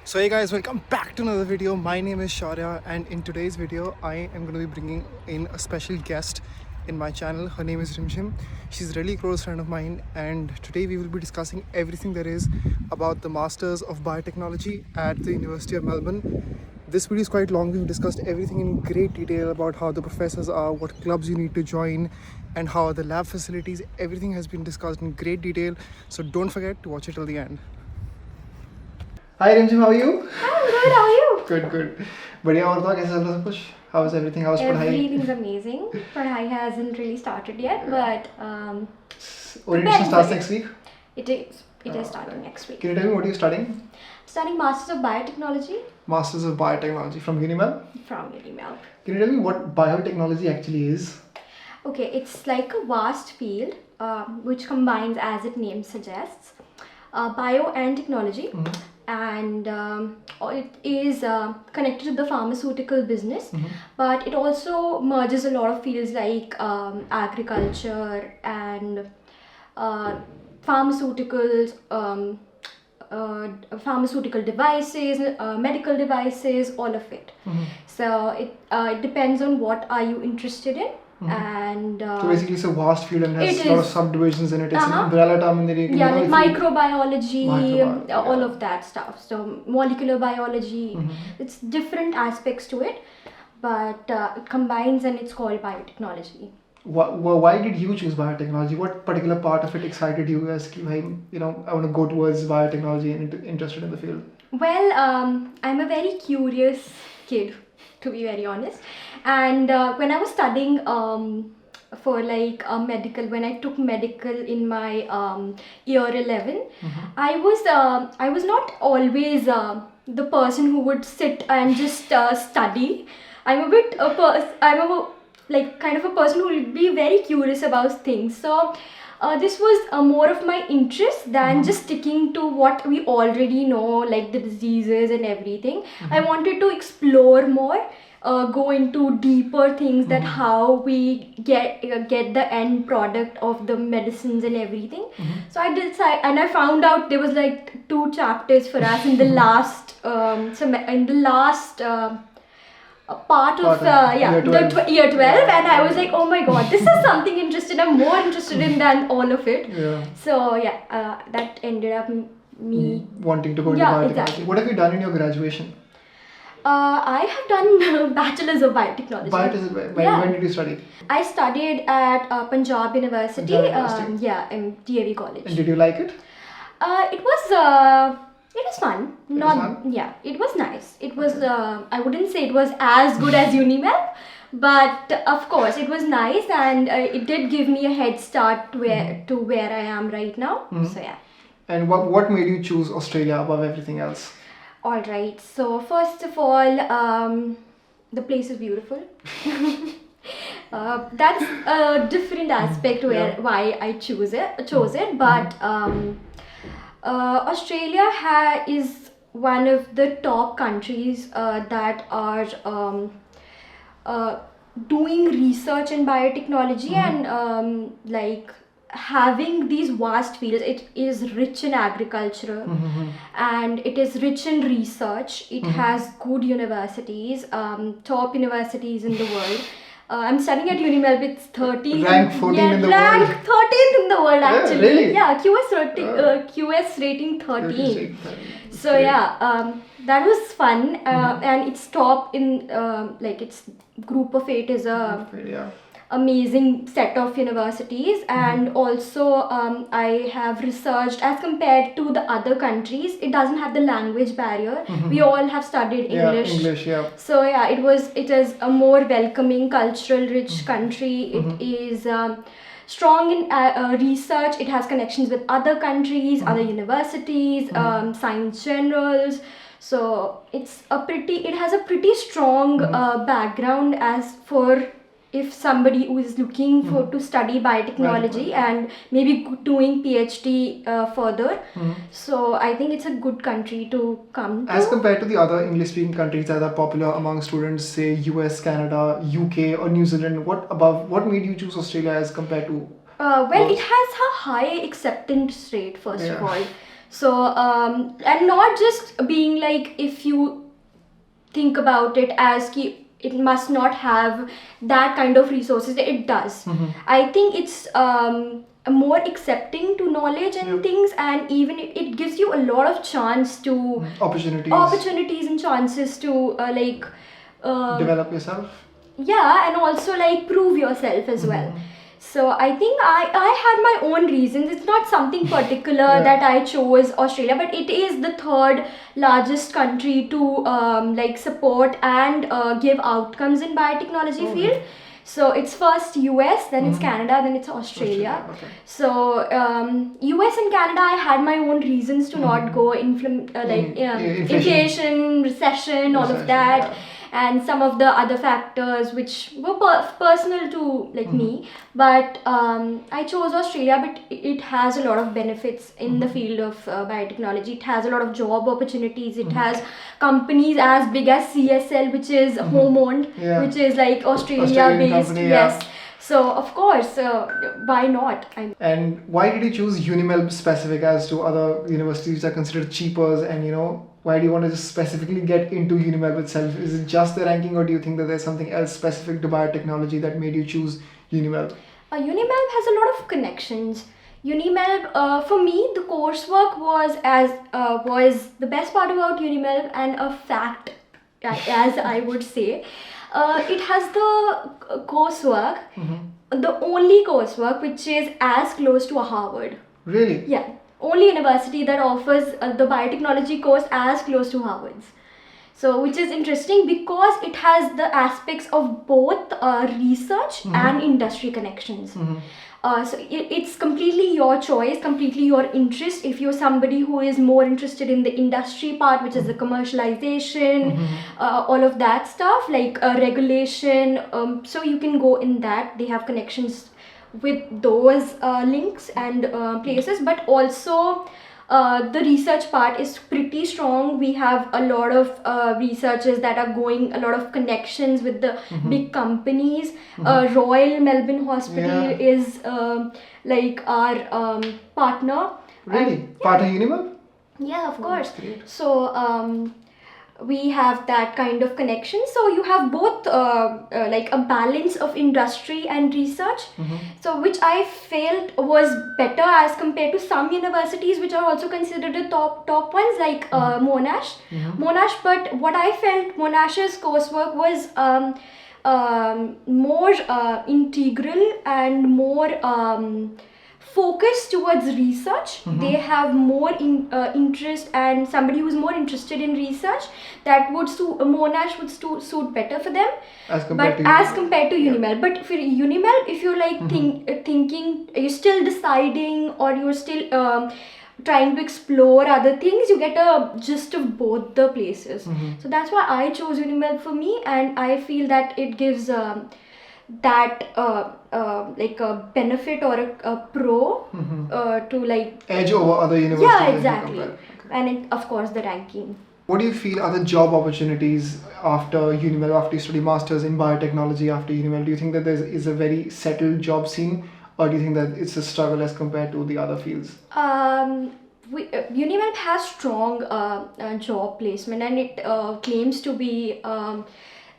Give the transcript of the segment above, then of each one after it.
So hey guys, welcome back to another video. My name is Shaurya, and in today's video I am going to be bringing in a special guest in my channel. Her name is Rimshim. She's a really close friend of mine, and today we will be discussing everything there is about the Masters of Biotechnology at the University of Melbourne. This video is quite long. We've discussed everything in great detail about how the professors are, what clubs you need to join, and how are the lab facilities. Everything has been discussed in great detail, so don't forget to watch it till the end. Hi Rimshim, how are you? I'm good, how are you? Good. बढ़िया और बताओ कैसा चल रहा सब कुछ? How is everything? How's पढ़ाई? Everything's amazing. Padhai hasn't really started yet, but Orientation starts next week. It is. It is starting next week. Can you tell me what you're studying? Studying Masters of Biotechnology Masters of Biotechnology from UniMelb. from UniMelb. Can you tell me what biotechnology actually is? Okay, it's like a vast field which combines, as its name suggests, bio and technology. And it is connected to the pharmaceutical business, but it also merges a lot of fields like agriculture and pharmaceuticals, pharmaceutical devices, medical devices, all of it. So it depends on what are you interested in. And So basically it's a vast field and has it a lot of is. subdivisions in it. It's an umbrella term in the Yeah, like microbiology, Microbiology, all yeah. of that stuff. So molecular biology, it's different aspects to it, but it combines and it's called biotechnology. Why did you choose biotechnology? What particular part of it excited you as I want to go towards biotechnology and interested in the field? Well, I'm a very curious kid, to be very honest. And when I was studying for like medical, when I took medical in my year 11, I was not always the person who would sit and just study. I'm like kind of a person who will be very curious about things. So this was more of my interest than just sticking to what we already know, like the diseases and everything. I wanted to explore more, go into deeper things, that how we get the end product of the medicines and everything. So I did, and I found out there was like 2 chapters for us in the last part of year 12. year 12, and I was like, oh my god, this is something interesting. I'm more interested in than all of it. Yeah. So yeah, that ended up me Wanting to go into Yeah, biotechnology. exactly. What have you done in your graduation? I have done bachelor's of biotechnology. When did you study? I studied at Punjab University, Punjab University. in DAV College. And did you like it? It was fun. fun? Yeah, it was nice. It was I wouldn't say it was as good as UniMelb, but of course it was nice, and it did give me a head start to where I am right now. So yeah. And what made you choose Australia above everything else? All right. So first of all, the place is beautiful. That's a different aspect why I chose it. But Australia is one of the top countries that are doing research in biotechnology, and like having these vast fields. It is rich in agriculture, and it is rich in research. It has good universities, top universities in the world. I'm studying at UniMelb. It's 13th. Rank 14 in the rank world. 13th in the world, Yeah, actually. really? Yeah, QS rating 13. So yeah, that was fun, and it's top in like its group of 8 is a Yeah. amazing set of universities, and also I have researched, as compared to the other countries, it doesn't have the language barrier. We all have studied English. Yeah, English, yeah. So yeah, it is a more welcoming, cultural rich country. It is strong in research. It has connections with other countries, other universities, science journals. So it has a pretty strong background as for if somebody who is looking to study biotechnology and maybe doing PhD further. So I think it's a good country to come to. As compared to the other English speaking countries that are popular among students, say US, Canada, UK or New Zealand, what made you choose Australia as compared to Well, it has a high acceptance rate, first of all. So and not just being like, if you think about it as it must not have that kind of resources, it does. I think it's more accepting to knowledge and things, and even it gives you a lot of chance to opportunities and chances to develop yourself. Yeah, and also like prove yourself as well. So I think I had my own reasons. It's not something particular that I chose Australia, but it is the third largest country to like support and give outcomes in biotechnology field. So it's first US, then it's Canada, then it's Australia. Okay. So US and Canada, I had my own reasons to not go. Inflation, recession, all of that. And some of the other factors which were personal to like me, but I chose Australia. But it has a lot of benefits in the field of biotechnology. It has a lot of job opportunities. It has companies as big as CSL, which is home owned, which is like Australia based. Company, yes. So of course, why not? And why did you choose UniMelb specific as to other universities that are considered cheaper? And why do you want to just specifically get into UniMelb itself? Is it just the ranking, or do you think that there's something else specific to biotechnology that made you choose UniMelb? UniMelb has a lot of connections. UniMelb, for me, the coursework was the best part about UniMelb, and a fact, as I would say. It has the coursework, the only coursework which is as close to a Harvard. Really? Yeah. Only university that offers the biotechnology course as close to Harvard's. So, which is interesting because it has the aspects of both research and industry connections. So it's completely your choice, completely your interest. If you're somebody who is more interested in the industry part, which is the commercialization, all of that stuff, like regulation, so you can go in that. They have connections with those links and places, but also the research part is pretty strong. We have a lot of researchers that are going, a lot of connections with the big companies. Royal Melbourne Hospital is like our partner. Really? Part of UniMelb? Yeah, of course. So we have that kind of connection. So you have both like a balance of industry and research. So which I felt was better as compared to some universities which are also considered the top ones, like Monash. But what I felt Monash's coursework was more integral and more focus towards research. They have more interest, and somebody who's more interested in research, that would Monash would suit better for them as compared to UniMelb. But for UniMelb, if you're like thinking, you're still deciding, or you're still trying to explore other things, you get a gist of both the places. So that's why I chose UniMelb for me, and I feel that it gives that like a benefit or a pro to like edge over other universities. Yeah, exactly. And it, of course, the ranking. What do you feel are the job opportunities after UniMelb, after you study masters in biotechnology after UniMelb? Do you think that there is a very settled job scene, or do you think that it's a struggle as compared to the other fields? UniMelb has strong job placement, and it claims to be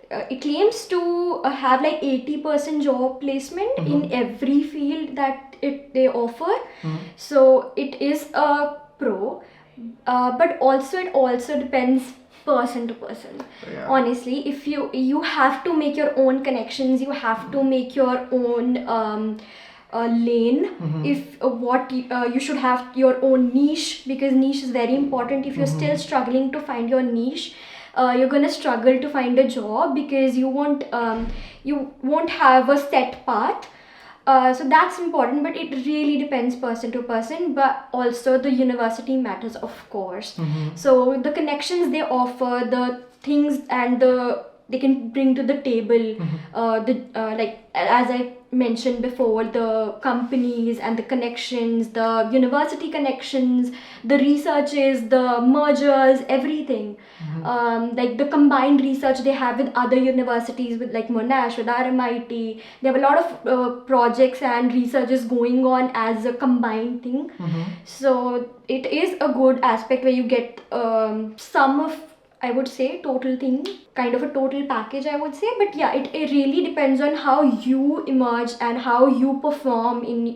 it claims to have like 80% job placement in every field that they offer. So it is a pro, but it also depends person to person. Honestly, if you have to make your own connections, you have to make your own lane. If you should have your own niche, because niche is very important. If you're still struggling to find your niche, you're gonna struggle to find a job, because you won't have a set path. So that's important, but it really depends person to person. But also the university matters, of course. So the connections they offer, the things and they can bring to the table, like as I mentioned before, the companies and the connections, the university connections, the researches, the mergers, everything. Like the combined research they have with other universities, with like Monash, with RMIT. They have a lot of projects and researches going on as a combined thing. So it is a good aspect where you get some of, I would say, total thing, kind of a total package, I would say. But yeah, it really depends on how you emerge and how you perform in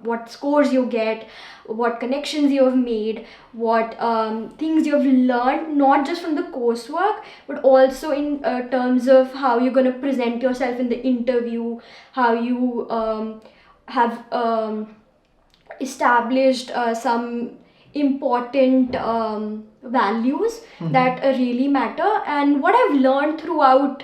what scores you get, what connections you have made, what things you have learned, not just from the coursework, but also in terms of how you're going to present yourself in the interview, how you have established some important values that really matter. And what I've learned throughout,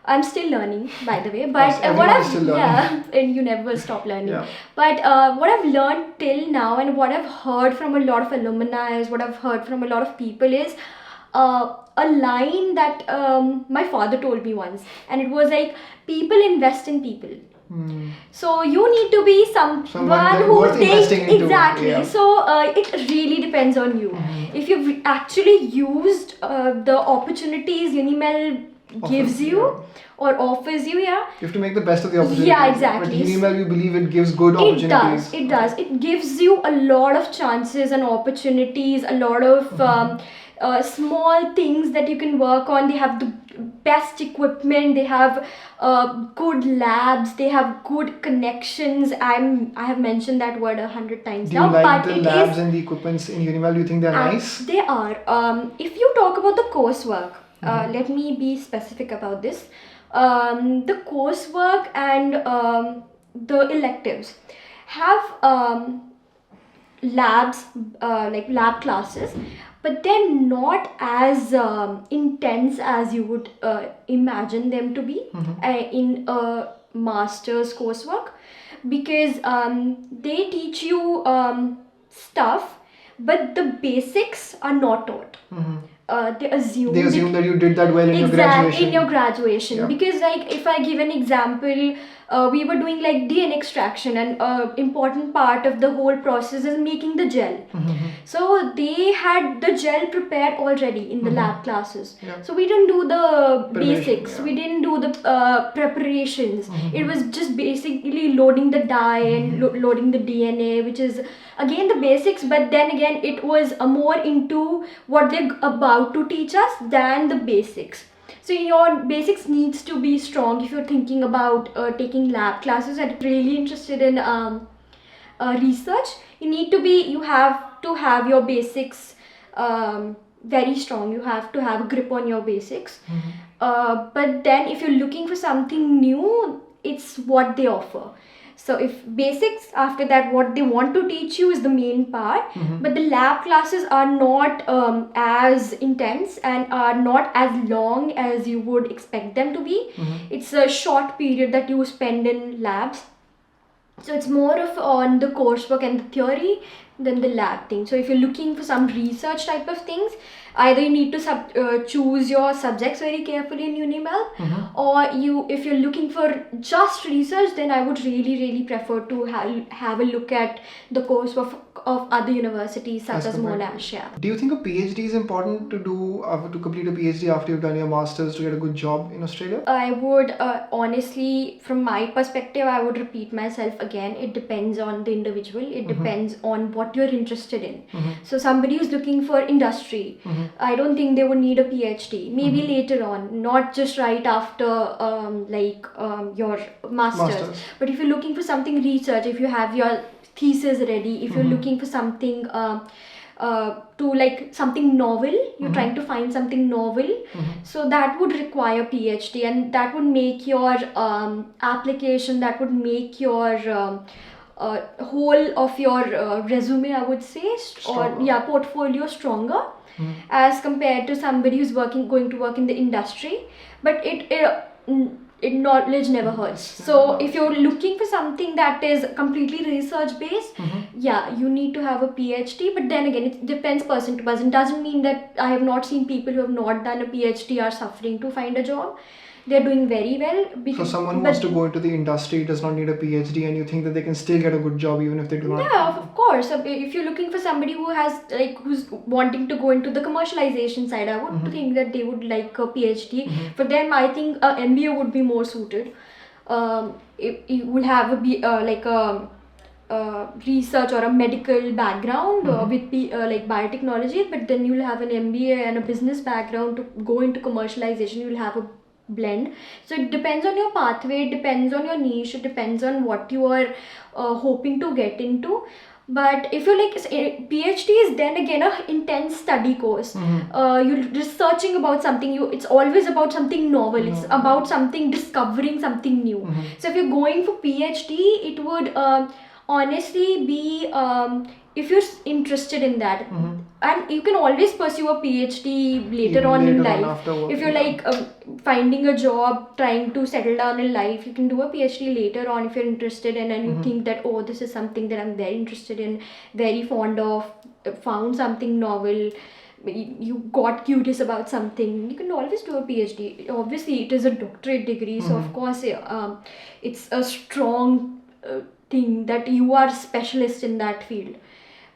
I'm still learning, by the way, but what everyone is still learning. yeah, and you never stop learning. Yeah. But what I've learned till now, and what I've heard from a lot of alumni, what I've heard from a lot of people is a line that my father told me once, and it was like, people invest in people. So you need to be someone who worth takes investing into. exactly. Yeah. So it really depends on you. If you've actually used the opportunities UniMelb gives you or offers you, You have to make the best of the opportunities. Yeah, exactly. But UniMelb, you believe it gives good opportunities. It does. It gives you a lot of chances and opportunities, a lot of small things that you can work on. They have the best equipment, they have good labs, they have good connections. I have mentioned that word 100 times Do you now. like but the labs and the equipments in UniMelb? Do you think they're nice? They are. If you talk about the coursework, let me be specific about this. The coursework and the electives have labs, like lab classes, but they're not as intense as you would imagine them to be in a master's coursework, because they teach you stuff, but the basics are not taught. They assume that you did that well in your graduation. In your graduation. Yeah. Because like if I give an example, we were doing like DNA extraction, and important part of the whole process is making the gel. So they had the gel prepared already in the lab classes. Yeah. So we didn't do the basics. Yeah. We didn't do the preparations. It was just basically loading the dye and loading the DNA, which is again the basics, but then again it was more into what they're about to teach us than the basics. So your basics needs to be strong if you're thinking about taking lab classes and really interested in research. You have to have your basics very strong. You have to have a grip on your basics. But then if you're looking for something new, it's what they offer. So if basics, after that what they want to teach you is the main part, but the lab classes are not as intense and are not as long as you would expect them to be. It's a short period that you spend in labs. So it's more of on the coursework and the theory than the lab thing. So if you're looking for some research type of things, either you need to choose your subjects very carefully in UniMelb, or if you're looking for just research, then I would really prefer to have a look at the course of other universities such as Monash. Yeah. Do you think a PhD is important to complete a PhD after you've done your masters to get a good job in Australia? I would honestly, from my perspective, I would repeat myself again. It depends on the individual. It depends on what you're interested in. So somebody who's looking for industry, I don't think they would need a PhD. Maybe later on, not just right after your masters. But if you're looking for something research, if you have your thesis ready, if you're looking for something to like something novel, you're trying to find something novel, so that would require PhD, and that would make your application, that would make your whole of your resume, I would say, portfolio stronger as compared to somebody who's going to work in the industry. But knowledge never hurts. So if you're looking for something that is completely research based, you need to have a PhD. But then again, it depends person to person. Doesn't mean that I have not seen people who have not done a PhD are suffering to find a job. they're doing very well. So someone who wants to go into the industry does not need a PhD, and you think that they can still get a good job even if they do not? Yeah, of course. If you're looking for somebody who has who's wanting to go into the commercialization side, I would think that they would like a PhD. For them, I think a MBA would be more suited. You will have a research or a medical background with like biotechnology, but then you'll have an MBA and a business background to go into commercialization. You'll have a blend. So it depends on your pathway, it depends on your niche, it depends on what you are hoping to get into. But if you like, PhD is then again a intense study course. You're researching about something. It's always about something novel. It's about something, discovering something new. So if you're going for PhD, it would honestly be if you're interested in that, and you can always pursue a PhD later on in life. If you're like finding a job, trying to settle down in life, you can do a PhD later on if you're interested in, and you think that, oh, this is something that I'm very interested in, very fond of, found something novel, you got curious about something, you can always do a PhD. Obviously it is a doctorate degree, so of course it's a strong thing that you are a specialist in that field.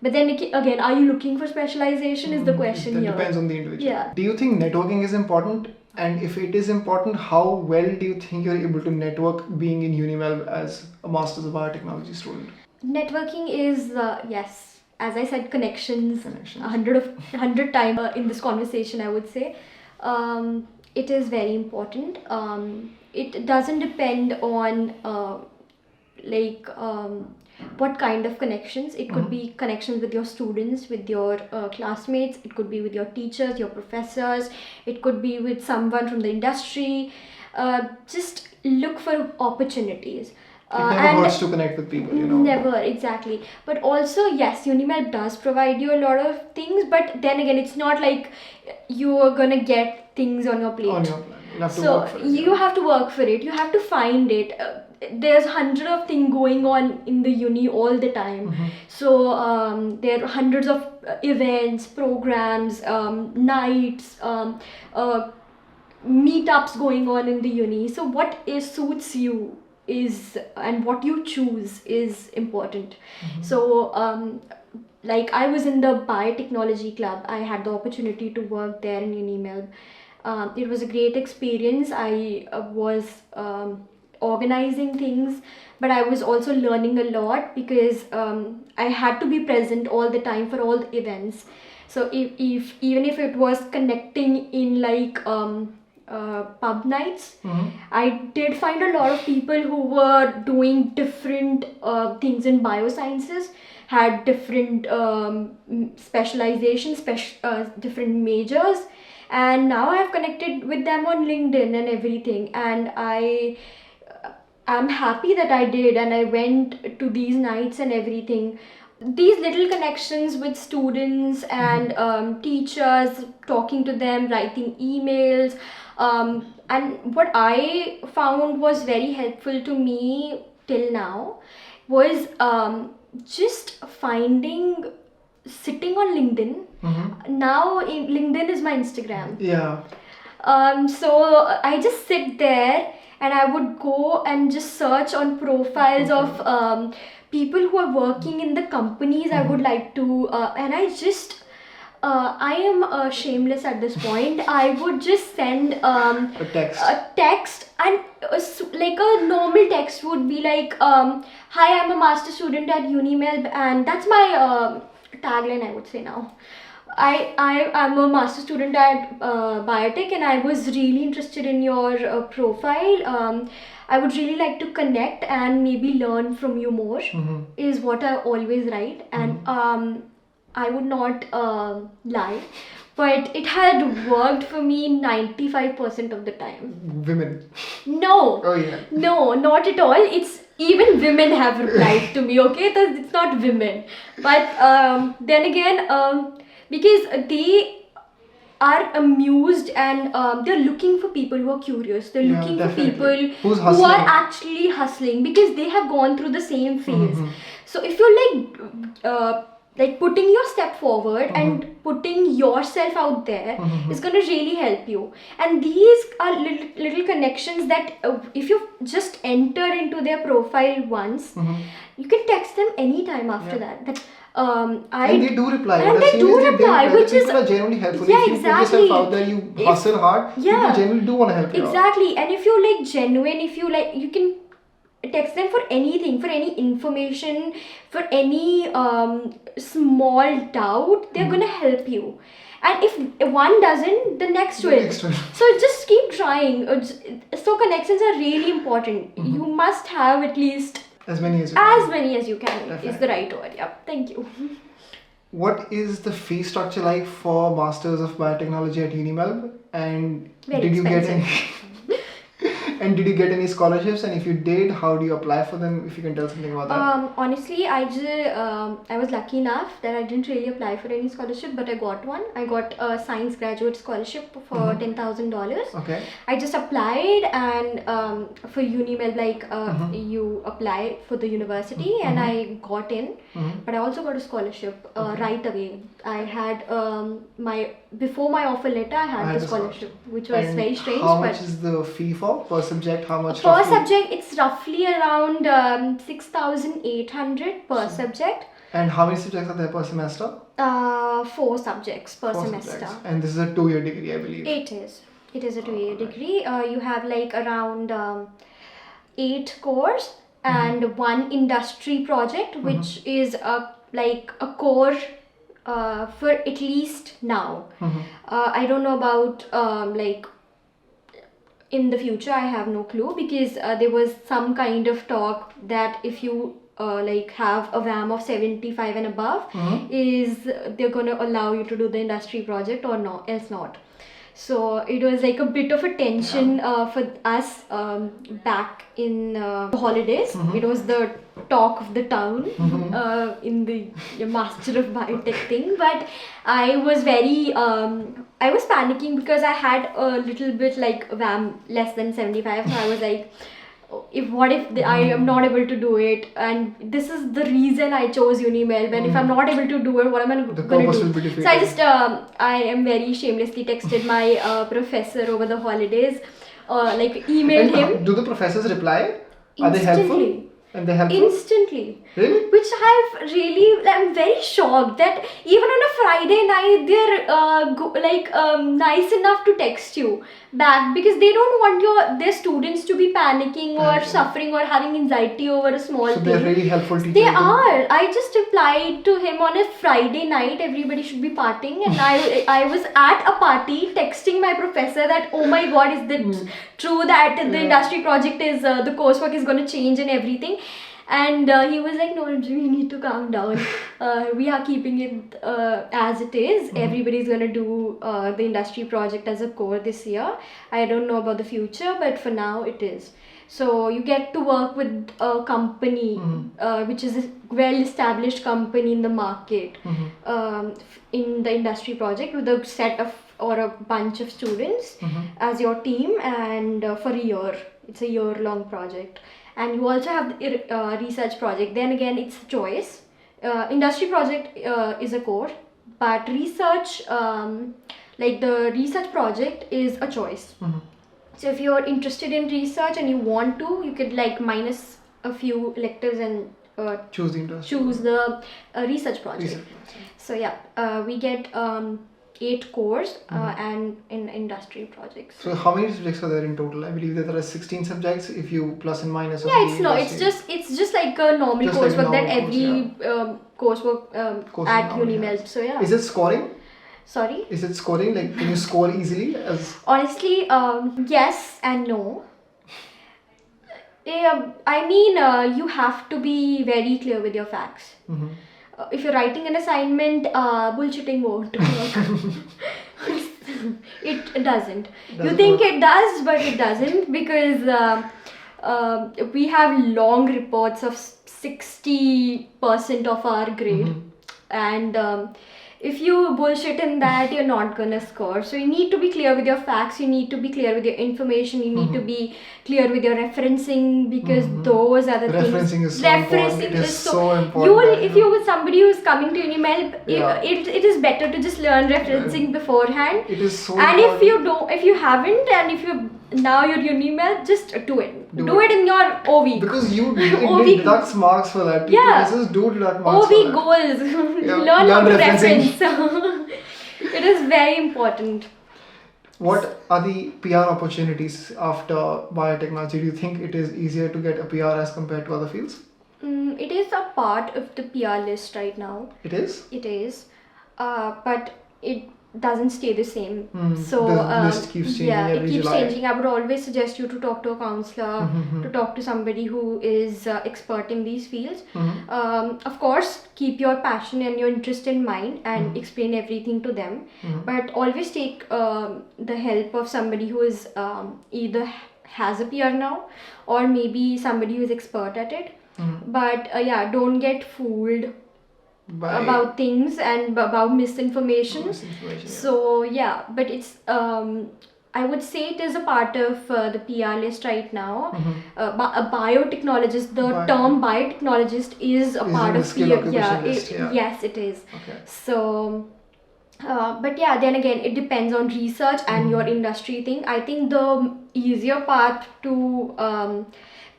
But then again, are you looking for specialization is the question here. It depends on the individual. Yeah. Do you think networking is important? And if it is important, how well do you think you're able to network being in UniMelb as a Masters of Biotechnology student? Networking is, yes, as I said, connections. 100 times in this conversation, I would say. It is very important. It doesn't depend on what kind of connections. It could be connections with your students, with your classmates, it could be with your teachers, your professors, it could be with someone from the industry. Just look for opportunities. It never hurts to connect with people, Never, exactly. But also, yes, UniMelb does provide you a lot of things, but then again, it's not like you're gonna get things on your plate. On your plan. You have to work for it. You have to work for it. You have to find it. There's 100 of things going on in the uni all the time. So there are hundreds of events, programs, nights, meetups going on in the uni. So what suits you and what you choose is important. So like I was in the Biotechnology club. I had the opportunity to work there in UniMelb. It was a great experience. I was organizing things, but I was also learning a lot because I had to be present all the time for all the events. So even if it was connecting in like pub nights, I did find a lot of people who were doing different things in biosciences, had different specializations, different majors, and now I've connected with them on LinkedIn and everything, and I'm happy that I did, and I went to these nights and everything. These little connections with students and teachers, talking to them, writing emails, and what I found was very helpful to me till now was just sitting on LinkedIn. Now LinkedIn is my Instagram. Yeah. So I just sit there and I would go and just search on profiles of people who are working in the companies I would like to, and I just I am shameless at this point. I would just send a text, and like a normal text would be like, hi, I'm a master student at UniMelb, and that's my tagline, I would say now. I am a master student at biotech, and I was really interested in your profile. I would really like to connect and maybe learn from you more, is what I always write. And I would not lie, but it had worked for me 95% of the time. Women? No. Oh yeah. No, not at all. It's even women have replied to me, okay? It's not women. But then again, because they are amused and they're looking for people who are curious. They're looking for people who are actually hustling because they have gone through the same phase. So if you're like like putting your step forward and putting yourself out there is going to really help you. And these are little connections that if you just enter into their profile once, you can text them anytime after that. And they do reply. And they do reply, which is... People are genuinely helpful. Yeah, if you exactly. put yourself out there, you hustle hard, people genuinely do want to help you out. Exactly. And if you're like genuine, if you like, you can text them for anything, for any information, for any small doubt. They're gonna help you. And if one doesn't, the next will. So just keep trying. So connections are really important. You must have at least as many as you can. Definitely. Is the right word. Yeah. Thank you. What is the fee structure like for Masters of Biotechnology at UniMelb? And Very expensive. And did you get any scholarships? And if you did, how do you apply for them? If you can tell something about that. Honestly, I was lucky enough that I didn't really apply for any scholarship, but I got one. I got a science graduate scholarship for $10,000. Okay. I just applied, and for UniMelb, like you apply for the university, and I got in. But I also got a scholarship right away. I had before my offer letter, I had the scholarship, which was very strange. How much is the fee for per subject? How much? Per subject, it's roughly around 6,800 per subject. And how many subjects are there per semester? 4 subjects per semester. Subjects. And this is a 2-year degree, I believe. It is. It is a 2-year degree. You have like around 8 cores and 1 industry project, which is like a core for at least now. I don't know about like in the future. I have no clue, because there was some kind of talk that if you like have a VAM of 75 and above, is they're gonna allow you to do the industry project or not, else not. So it was like a bit of a tension for us back in the holidays. It was the talk of the town in the Master of Biotech thing. But I was very, I was panicking because I had a little bit like VAM less than 75. So I was like, what if I am not able to do it, and this is the reason I chose UniMelb, and if I'm not able to do it, what am I going to do? So I just I am very shamelessly texted my professor over the holidays, like emailed him. Do the professors reply? Are they helpful? And they helpful? Instantly. Really? Which I'm very shocked that even on a Friday night they're nice enough to text you back, because they don't want their students to be panicking or suffering or having anxiety over a small thing. So they're really helpful teachers. They are. I just replied to him on a Friday night. Everybody should be partying, and I was at a party texting my professor that, oh my god, is it true that the industry project is the coursework is going to change and everything? And he was like, no, you need to calm down. We are keeping it as it is. Everybody's going to do the industry project as a core this year. I don't know about the future, but for now it is. So you get to work with a company which is a well-established company in the market in the industry project, with a set of or a bunch of students as your team, and for a year. It's a year-long project. And you also have the research project. Then again, it's a choice. Industry project is a core, but research, like the research project, is a choice. So if you're interested in research and you want to, you could like minus a few electives and choose the research project. So yeah, we get 8 cores and in industry projects. So how many subjects are there in total? I believe that there are 16 subjects if you plus and minus. It's just like a normal coursework that every coursework at UniMelb. So yeah. Is it scoring? Sorry? Is it scoring? Like, can you score easily? Honestly, yes and no. I mean, you have to be very clear with your facts. If you're writing an assignment, bullshitting won't work. It doesn't. You think it does, but it doesn't, because we have long reports of 60% of our grade, and if you bullshit in that, you're not gonna score. So you need to be clear with your facts, you need to be clear with your information, you need to be clear with your referencing, because those are the Referencing things. is so important. It is so important. You will, that, if you're with somebody who's coming to UniMelb, Yeah. it is better to just learn referencing beforehand. It is so And important. if you haven't, and if you now you're UniMelb, just do it. Do it in your OV. Because you OV. it deducts marks for that. Yeah. Professors do deduct marks OV for that. goals. Yeah. Learn how to referencing. reference. It is very important. What are the PR opportunities after biotechnology? Do you think it is easier to get a PR as compared to other fields? It is a part of the PR list right now. It is? It is. But it doesn't stay the same. So the list keeps changing yeah, every it keeps July. changing. I would always suggest you to talk to a counselor, to talk to somebody who is expert in these fields. Of course, keep your passion and your interest in mind and explain everything to them. But always take the help of somebody who is either has a PR now, or maybe somebody who is expert at it. But yeah, don't get fooled about things and about misinformation. So yeah, but it's I would say it is a part of the PR list right now. A biotechnologist, the term biotechnologist is a part of PR. Yes, it is. Okay. So but yeah, then again, it depends on research and your industry thing. I think the easier path to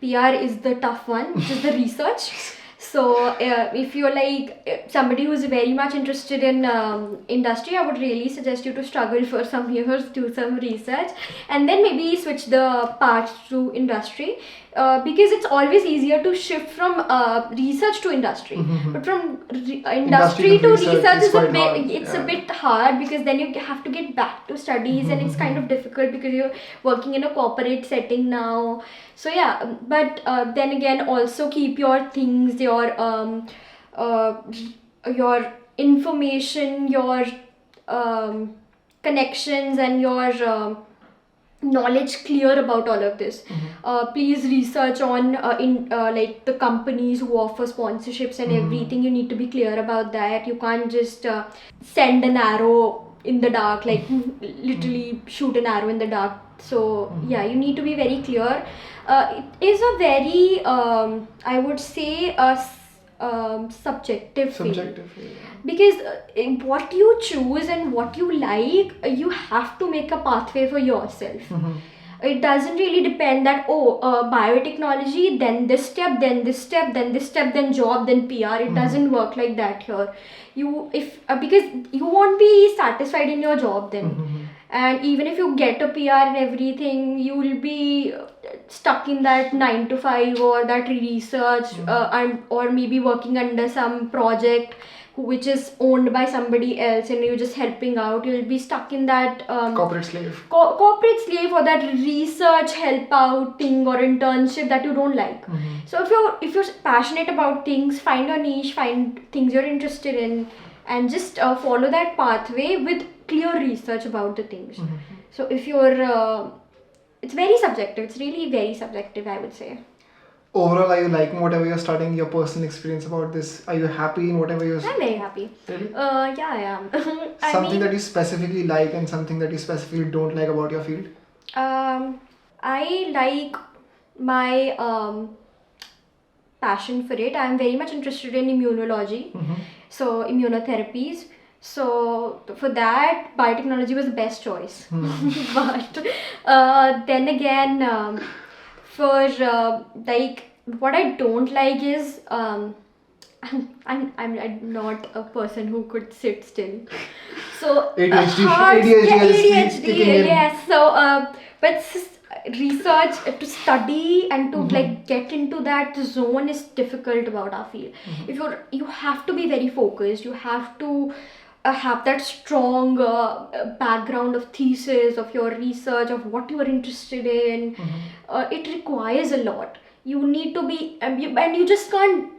PR is the tough one, which is the research. So if you're like somebody who's very much interested in industry, I would really suggest you to struggle for some years, do some research, and then maybe switch the path to industry, because it's always easier to shift from research to industry. But from industry to research is a bit hard, because then you have to get back to studies, and it's kind of difficult because you're working in a corporate setting now. So yeah, but then again, also keep your things, your information, your connections, and your knowledge clear about all of this. Please research on like the companies who offer sponsorships and everything. You need to be clear about that. You can't just send an arrow in the dark, like literally shoot an arrow in the dark. So yeah, you need to be very clear. It is a very I would say subjective field. Because what you choose and what you like, you have to make a pathway for yourself. It doesn't really depend that biotechnology, then this step, then this step, then this step, then job, then PR. It doesn't work like that here. Because you won't be satisfied in your job then. And even if you get a PR and everything, you will be stuck in that 9 to 5 or that research, or maybe working under some project which is owned by somebody else, and you're just helping out. You'll be stuck in that corporate slave. Corporate slave, or that research help out thing or internship that you don't like. So if you're passionate about things, find your niche, find things you're interested in, and just follow that pathway with clear research about the things. So if you're it's very subjective. It's really very subjective, I would say. Overall, are you liking whatever you're studying? Your personal experience about this? Are you happy in whatever you're? I'm very happy. Really? Yeah, I am. Something that you specifically like and something that you specifically don't like about your field? I like my passion for it. I'm very much interested in immunology, so immunotherapies. So for that, biotechnology was the best choice. But then again, for like what I don't like is I'm not a person who could sit still. So ADHD, yes. So but research to study and to like get into that zone is difficult about our field. If you have to be very focused, you have to have that strong background of thesis, of your research, of what you are interested in. It requires a lot. You need to be and you just can't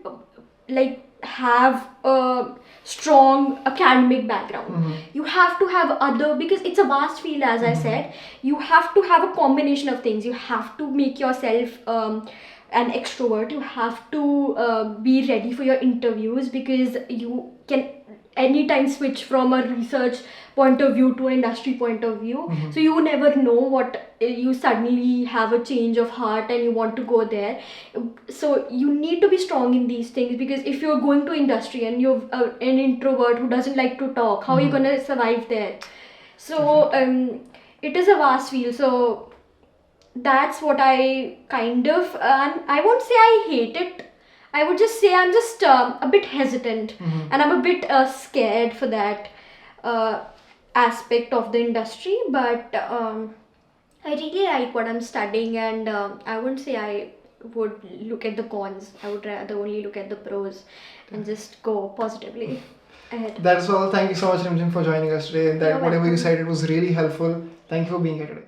like have a strong academic background. You have to have other, because it's a vast field, as I said. You have to have a combination of things. You have to make yourself an extrovert. You have to be ready for your interviews, because you can anytime switch from a research point of view to an industry point of view. So you never know what you suddenly have a change of heart and you want to go there. So you need to be strong in these things, because if you're going to industry and you're an introvert who doesn't like to talk, how are you going to survive there? So it is a vast field. So that's what I kind of, I won't say I hate it. I would just say I'm just a bit hesitant, and I'm a bit scared for that aspect of the industry. But I really like what I'm studying, and I wouldn't say I would look at the cons. I would rather only look at the pros and just go positively ahead. That is all. Thank you so much, Rimjim, for joining us today. That You're whatever you welcome. said, it was really helpful. Thank you for being here today.